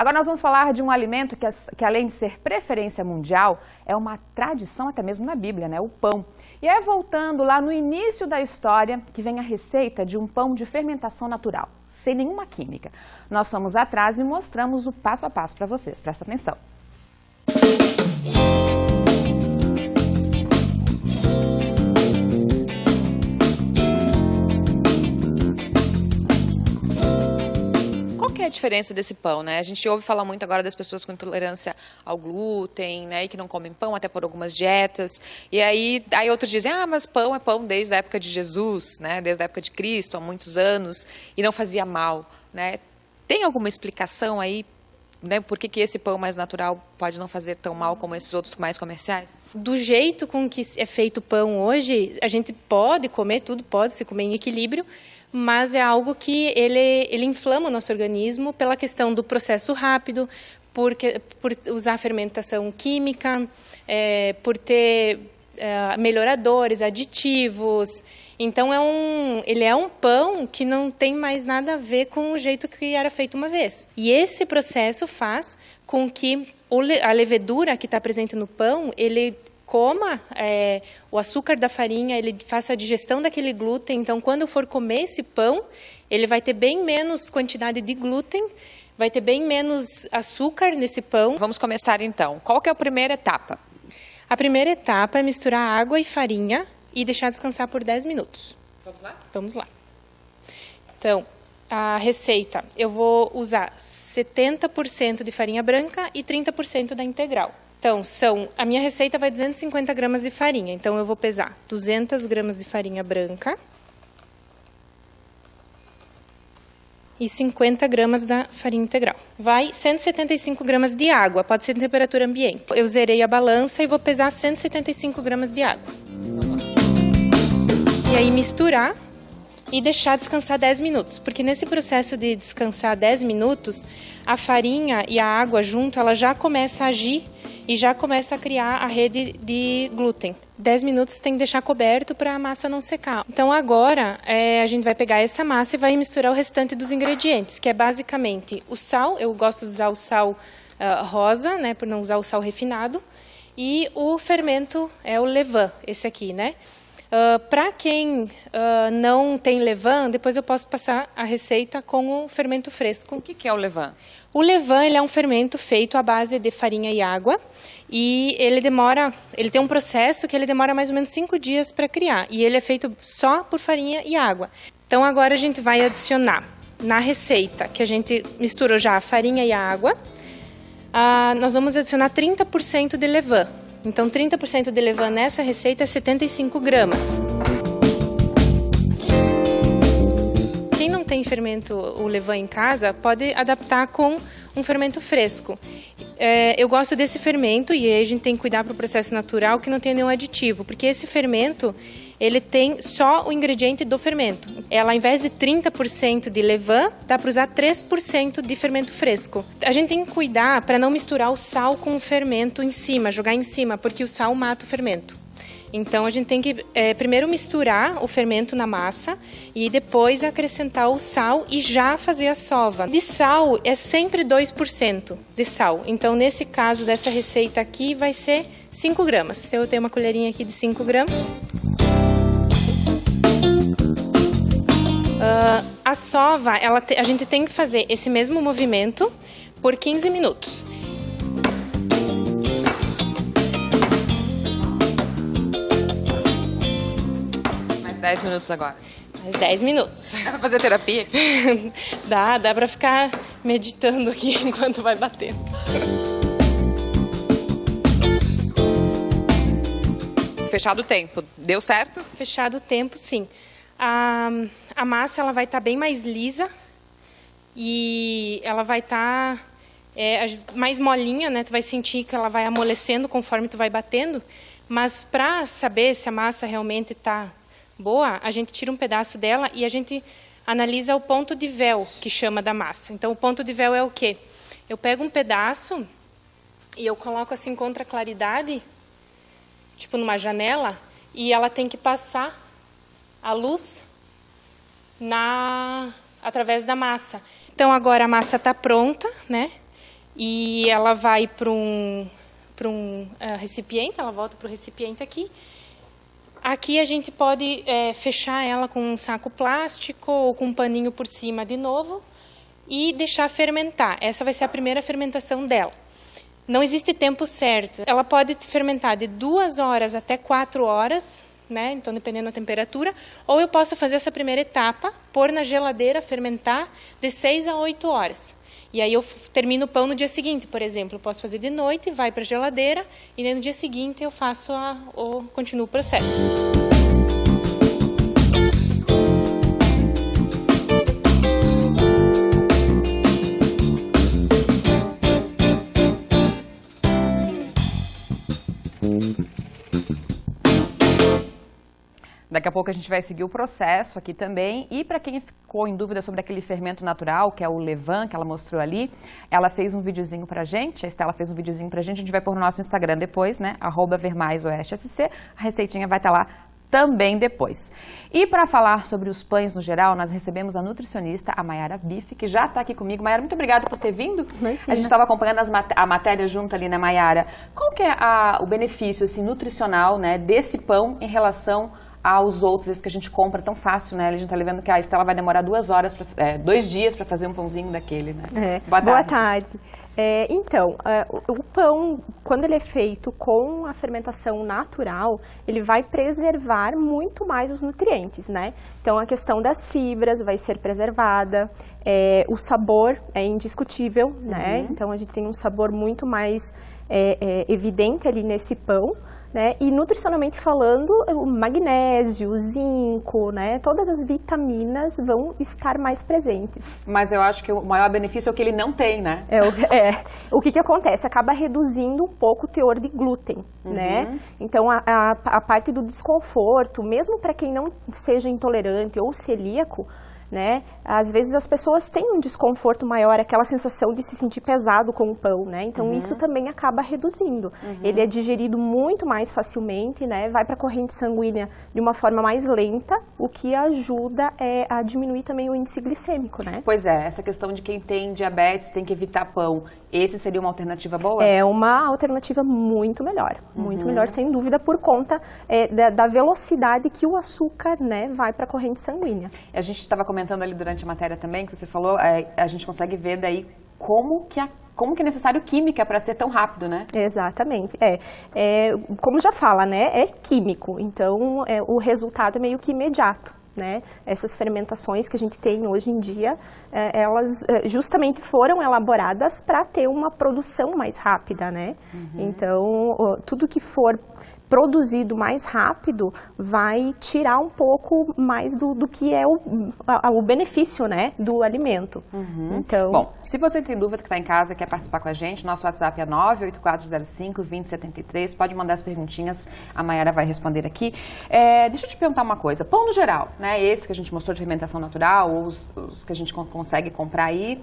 Agora nós vamos falar de um alimento que além de ser preferência mundial, é uma tradição até mesmo na Bíblia, né? O pão. E é voltando lá no início da história que vem a receita de um pão de fermentação natural, sem nenhuma química. Nós fomos atrás e mostramos o passo a passo para vocês. Presta atenção. Qual que é a diferença desse pão, né? A gente ouve falar muito agora das pessoas com intolerância ao glúten, né? E que não comem pão até por algumas dietas. E aí outros dizem, mas pão é pão desde a época de Jesus, né? Desde a época de Cristo, há muitos anos, e não fazia mal, né? Tem alguma explicação aí, né? Por que esse pão mais natural pode não fazer tão mal como esses outros mais comerciais? Do jeito com que é feito o pão hoje, a gente pode comer, tudo pode se comer em equilíbrio, mas é algo que ele inflama o nosso organismo pela questão do processo rápido, por usar fermentação química, por ter melhoradores, aditivos. Então, ele é um pão que não tem mais nada a ver com o jeito que era feito uma vez. E esse processo faz com que a levedura que está presente no pão, ele coma o açúcar da farinha, ele faça a digestão daquele glúten. Então, quando for comer esse pão, ele vai ter bem menos quantidade de glúten, vai ter bem menos açúcar nesse pão. Vamos começar então. Qual que é a primeira etapa? A primeira etapa é misturar água e farinha e deixar descansar por 10 minutos. Vamos lá? Vamos lá. Então, a receita, eu vou usar 70% de farinha branca e 30% da integral. Então, a minha receita vai 250 gramas de farinha. Então, eu vou pesar 200 gramas de farinha branca e 50 gramas da farinha integral. Vai 175 gramas de água, pode ser em temperatura ambiente. Eu zerei a balança e vou pesar 175 gramas de água. E aí misturar e deixar descansar 10 minutos. Porque nesse processo de descansar 10 minutos, a farinha e a água junto, ela já começa a agir e já começa a criar a rede de glúten. 10 minutos tem que deixar coberto para a massa não secar. Então agora a gente vai pegar essa massa e vai misturar o restante dos ingredientes, que é basicamente o sal. Eu gosto de usar o sal rosa, né, por não usar o sal refinado. E o fermento é o levain, esse aqui, né? Para quem não tem levain, depois eu posso passar a receita com o fermento fresco. O que é o levain? O levain ele é um fermento feito à base de farinha e água e ele tem um processo que ele demora mais ou menos 5 dias para criar e ele é feito só por farinha e água. Então agora a gente vai adicionar na receita que a gente misturou já a farinha e a água, nós vamos adicionar 30% de levain. Então 30% de levain nessa receita é 75 gramas. Quem não tem fermento, o levain em casa, pode adaptar com um fermento fresco. Eu gosto desse fermento e aí a gente tem que cuidar para o processo natural que não tem nenhum aditivo, porque esse fermento, ele tem só o ingrediente do fermento. Ela, ao invés de 30% de levain, dá para usar 3% de fermento fresco. A gente tem que cuidar para não misturar o sal com o fermento em cima, jogar em cima, porque o sal mata o fermento. Então, a gente tem que primeiro misturar o fermento na massa e depois acrescentar o sal e já fazer a sova. De sal, é sempre 2% de sal. Então, nesse caso dessa receita aqui, vai ser 5 gramas. Então, eu tenho uma colherinha aqui de 5 gramas. A sova, a gente tem que fazer esse mesmo movimento por 15 minutos. 10 minutos agora. Mais 10 minutos. Dá pra fazer terapia? Dá pra ficar meditando aqui enquanto vai batendo. Fechado o tempo. Deu certo? Fechado o tempo, sim. A massa ela vai estar bem mais lisa e ela vai estar mais molinha, né? Tu vai sentir que ela vai amolecendo conforme tu vai batendo. Mas para saber se a massa realmente está boa, a gente tira um pedaço dela e a gente analisa o ponto de véu, que chama da massa. Então, o ponto de véu é o quê? Eu pego um pedaço e eu coloco assim contra a claridade, tipo numa janela, e ela tem que passar a luz através da massa. Então, agora a massa está pronta, né? e ela vai para um recipiente, ela volta para o recipiente aqui. Aqui a gente pode fechar ela com um saco plástico ou com um paninho por cima de novo e deixar fermentar. Essa vai ser a primeira fermentação dela. Não existe tempo certo. Ela pode fermentar de 2 horas até 4 horas, né? Então dependendo da temperatura. Ou eu posso fazer essa primeira etapa, pôr na geladeira, fermentar de 6 a 8 horas. E aí eu termino o pão no dia seguinte, por exemplo. Eu posso fazer de noite, vai para a geladeira e aí no dia seguinte eu faço continuo o processo. Daqui a pouco a gente vai seguir o processo aqui também. E para quem ficou em dúvida sobre aquele fermento natural, que é o levain, que ela mostrou ali, ela fez um videozinho pra gente, a Estela fez um videozinho pra gente, a gente vai pôr no nosso Instagram depois, né? @vermaisoestesc. A receitinha vai estar lá também depois. E para falar sobre os pães no geral, nós recebemos a nutricionista, a Mayara Bife, que já está aqui comigo. Mayara, muito obrigada por ter vindo. Imagina. A gente estava acompanhando a matéria junto ali, né, Mayara? Qual que é o benefício assim, nutricional, né, desse pão em relação aos outros, esses que a gente compra tão fácil, né? A gente tá vendo que a Estela vai demorar 2 dias para fazer um pãozinho daquele, né? Boa tarde. Então, o pão, quando ele é feito com a fermentação natural, ele vai preservar muito mais os nutrientes, né? Então, a questão das fibras vai ser preservada, o sabor é indiscutível, né? Então, a gente tem um sabor muito mais evidente ali nesse pão, né? E nutricionalmente falando, o magnésio, o zinco, né? Todas as vitaminas vão estar mais presentes. Mas eu acho que o maior benefício é o que ele não tem, né? O que acontece? Acaba reduzindo um pouco o teor de glúten, né? Então, a parte do desconforto, mesmo para quem não seja intolerante ou celíaco, né? Às vezes as pessoas têm um desconforto maior, aquela sensação de se sentir pesado com o pão, né? Então isso também acaba reduzindo. Ele é digerido muito mais facilmente, né? Vai para a corrente sanguínea de uma forma mais lenta, o que ajuda a diminuir também o índice glicêmico, né? Pois é, essa questão de quem tem diabetes tem que evitar pão, esse seria uma alternativa boa? É uma alternativa muito melhor, sem dúvida, por conta da velocidade que o açúcar, né, vai para a corrente sanguínea. A gente estava comentando ali durante a matéria também, que você falou, a gente consegue ver daí como que é necessário química para ser tão rápido, né? Exatamente. Como já fala, né, é químico, então o resultado é meio que imediato, né? Essas fermentações que a gente tem hoje em dia, elas justamente foram elaboradas para ter uma produção mais rápida, né? Então, tudo que for produzido mais rápido vai tirar um pouco mais do que é o benefício, né, do alimento. Então, bom, se você tem dúvida que está em casa e quer participar com a gente, nosso WhatsApp é 98405-2073, pode mandar as perguntinhas, a Mayara vai responder aqui. Deixa eu te perguntar uma coisa, pão no geral, né, esse que a gente mostrou de fermentação natural, ou os que a gente consegue comprar aí,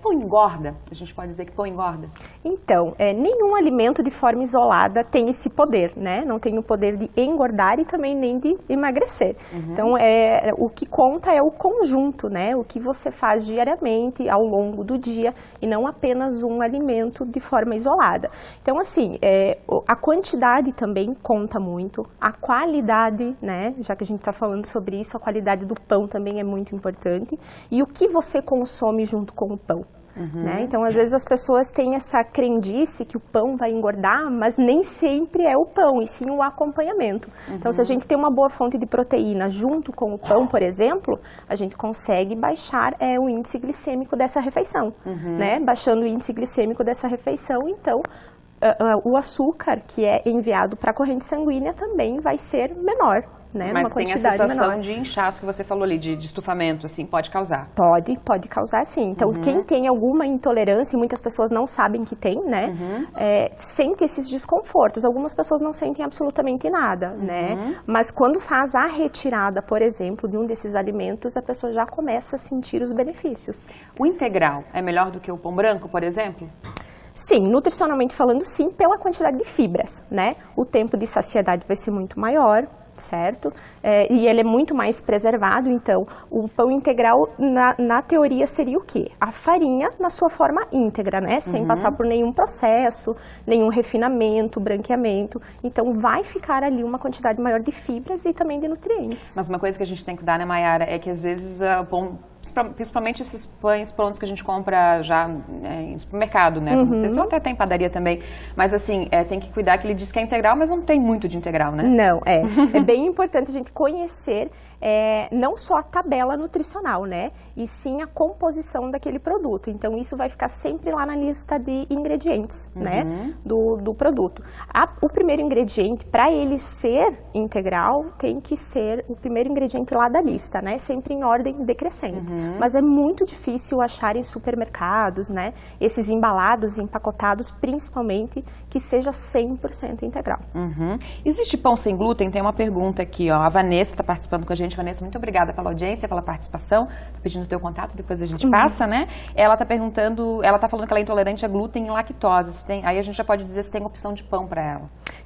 pão engorda? A gente pode dizer que pão engorda? Então, nenhum alimento de forma isolada tem esse poder, né? Não tem o poder de engordar e também nem de emagrecer. Então, o que conta é o conjunto, né? O que você faz diariamente ao longo do dia e não apenas um alimento de forma isolada. Então, assim, a quantidade também conta muito, a qualidade, né? Já que a gente está falando sobre isso, a qualidade do pão também é muito importante e o que você consome junto com o pão. Né? Então, às vezes as pessoas têm essa crendice que o pão vai engordar, mas nem sempre é o pão, e sim o acompanhamento. Então, se a gente tem uma boa fonte de proteína junto com o pão, por exemplo, a gente consegue baixar o índice glicêmico dessa refeição. Né? Baixando o índice glicêmico dessa refeição, então, o açúcar que é enviado para a corrente sanguínea também vai ser menor. Né, mas tem a sensação menor. de inchaço que você falou ali, de estufamento, assim, pode causar? Pode causar, sim. Então, quem tem alguma intolerância, e muitas pessoas não sabem que tem, né, sente esses desconfortos. Algumas pessoas não sentem absolutamente nada, né, mas quando faz a retirada, por exemplo, de um desses alimentos, a pessoa já começa a sentir os benefícios. O integral é melhor do que o pão branco, por exemplo? Sim, nutricionalmente falando, sim, pela quantidade de fibras, né? O tempo de saciedade vai ser muito maior, certo? E ele é muito mais preservado, então o pão integral, na teoria, seria o quê? A farinha na sua forma íntegra, né? Sem passar por nenhum processo, nenhum refinamento, branqueamento. Então vai ficar ali uma quantidade maior de fibras e também de nutrientes. Mas uma coisa que a gente tem que cuidar, né, Mayara, é que às vezes o pão, principalmente esses pães prontos que a gente compra já em supermercado, né? Não sei se até tem padaria também, mas assim, tem que cuidar que ele diz que é integral, mas não tem muito de integral, né? Não, é bem importante a gente conhecer não só a tabela nutricional, né? E sim a composição daquele produto. Então isso vai ficar sempre lá na lista de ingredientes, né? Do produto. O primeiro ingrediente, para ele ser integral, tem que ser o primeiro ingrediente lá da lista, né? Sempre em ordem decrescente. Mas é muito difícil achar em supermercados, né? Esses embalados, empacotados, principalmente, que seja 100% integral. Existe pão sem glúten? Tem uma pergunta aqui, ó. A Vanessa está participando com a gente. Vanessa, muito obrigada pela audiência, pela participação. Tá pedindo o teu contato, depois a gente passa, né? Ela está perguntando, ela está falando que ela é intolerante a glúten e lactose. Aí a gente já pode dizer se tem opção de pão para ela.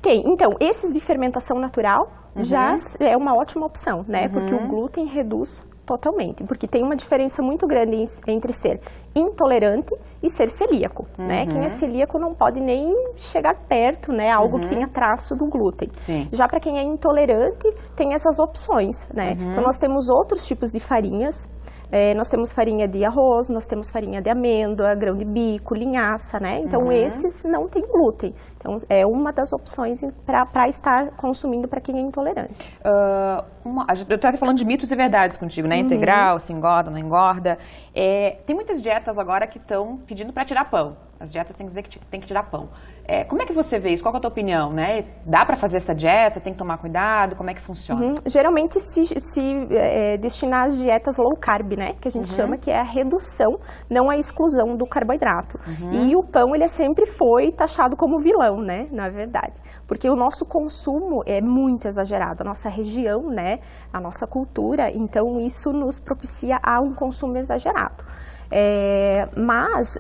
Tem. Então, esses de fermentação natural já é uma ótima opção, né? Porque o glúten reduz totalmente, porque tem uma diferença muito grande entre ser intolerante e ser celíaco, né? Quem é celíaco não pode nem chegar perto, né? Algo que tenha traço do glúten. Sim. Já para quem é intolerante, tem essas opções, né? Então nós temos outros tipos de farinhas. Nós temos farinha de arroz, nós temos farinha de amêndoa, grão de bico, linhaça, né? Então esses não tem glúten. Então é uma das opções para estar consumindo para quem é intolerante. Eu estou falando de mitos e verdades contigo, né? Integral, se engorda, não engorda. Tem muitas dietas agora que estão pedindo para tirar pão. As dietas têm que dizer que tem que tirar pão. Como é que você vê isso? Qual é a tua opinião, né? Dá para fazer essa dieta? Tem que tomar cuidado? Como é que funciona? Geralmente se destinar às dietas low carb, né? Que a gente chama, que é a redução, não a exclusão do carboidrato. E o pão, ele sempre foi taxado como vilão, né? Na verdade. Porque o nosso consumo é muito exagerado. A nossa região, né? A nossa cultura, então isso nos propicia a um consumo exagerado. Mas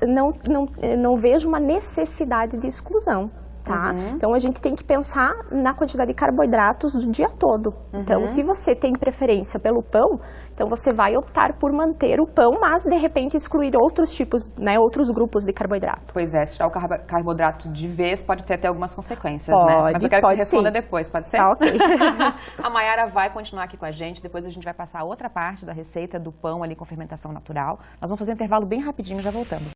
não vejo uma necessidade de exclusão, tá? Então a gente tem que pensar na quantidade de carboidratos do dia todo. Então, se você tem preferência pelo pão, então você vai optar por manter o pão, mas de repente excluir outros tipos, né, outros grupos de carboidrato. Pois é, se tirar o carboidrato de vez pode ter até algumas consequências, né? Mas eu quero que você responda depois, pode ser? Tá, ok. A Mayara vai continuar aqui com a gente, depois a gente vai passar a outra parte da receita do pão ali com fermentação natural. Nós vamos fazer um intervalo bem rapidinho e já voltamos.